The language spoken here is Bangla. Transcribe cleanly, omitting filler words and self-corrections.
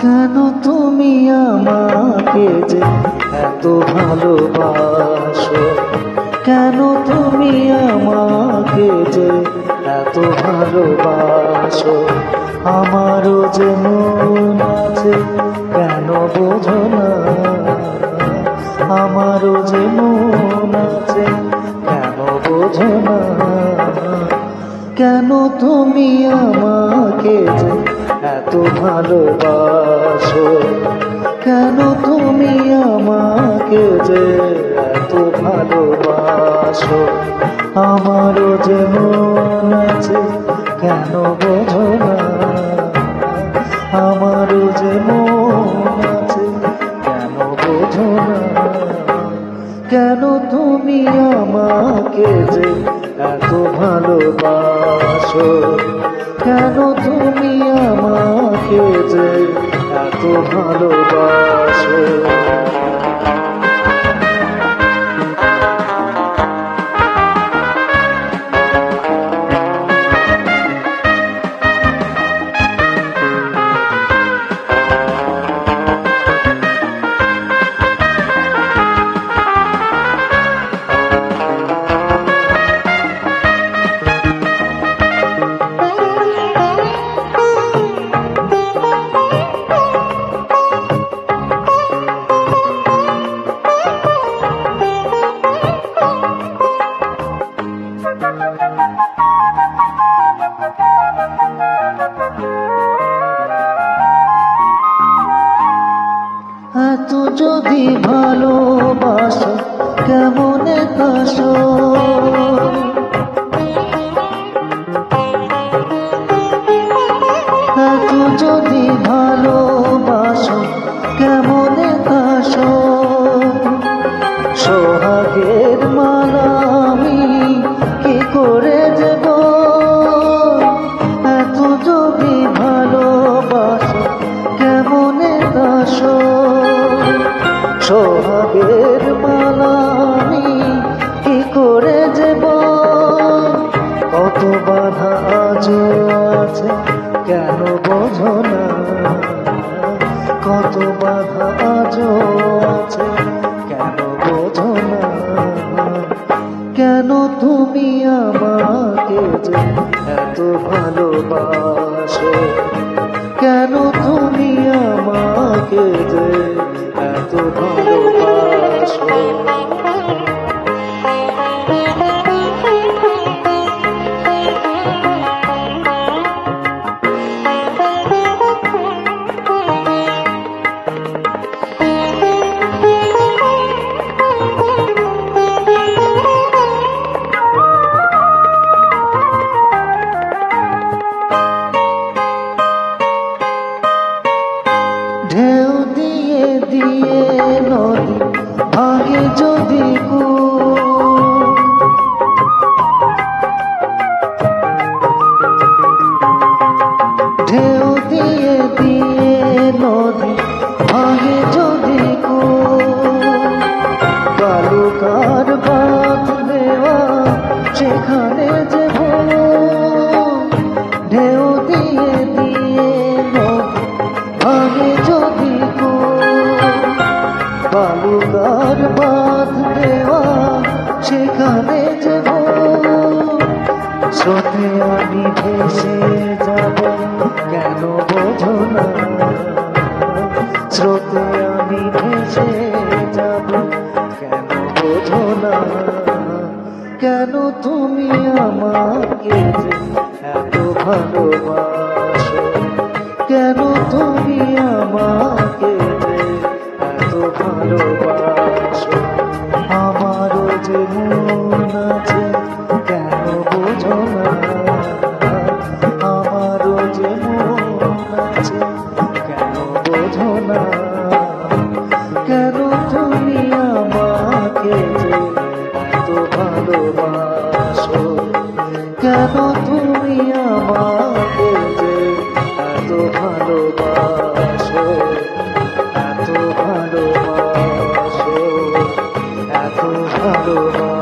কেন তুমি আমাকে যে এত ভালোবাসো, কেন তুমি আমাকে যে এত ভালোবাসো, আমারও যে মন আছে কেন বোঝো না, আমারও যে মন আছে কেন বোঝো না, কেন তুমি আমাকে যে এত ভালোবাসো, কেন তুমি আমাকে যে এত ভালোবাসো, আমারও যে মন আছে কেন বোঝো না, আমারও যে মন আছে কেন বোঝো না, কেন তুমি আমাকে যে এত ভালোবাসো, কেন তুমি আমাকে যে এত ভালোবাসো। এত যদি ভালোবাসো কেমনে কাশো, এত যদি ভালোবাসো কেমনে কাশো, সোহাগের মালা আমি কি করে দেব, এত যদি ভালোবাসো কেমনে কাশো, সোহাগের মালা আমি কি করে দেব, কত বাধা আজও আছে কেন বোঝো না, কত বাধা আজও আছে কেন বোঝো না, কেন তুমি আমাকে যে এত ভালোবাসো, কেন তুমি আমাকে যে এত ভালোবাসো। ঢেউ দিয়ে দিয়ে নদী ভাঙে যদি ঢেউ দিয়ে দিয়ে নদী ভাঙে যদি বালুকার বাঁধ দেওয়া সেখানে যে ঢেউ দিয়ে দিয়ে নদী ভাঙে যদি বালুকার বাঁধ দেওয়া সেখানে যে স্রোতে আমি ভেসে যাব কেন বোঝো না, স্রোতে আমি ভেসে যাব কেন বোঝো না, কেন তুমি আমাকে যে এত ভালোবাসো, কেন তুমি আমাকে যে এত ভালোবাসো, আমারও যে মন আছে কেন বোঝো না, তোমার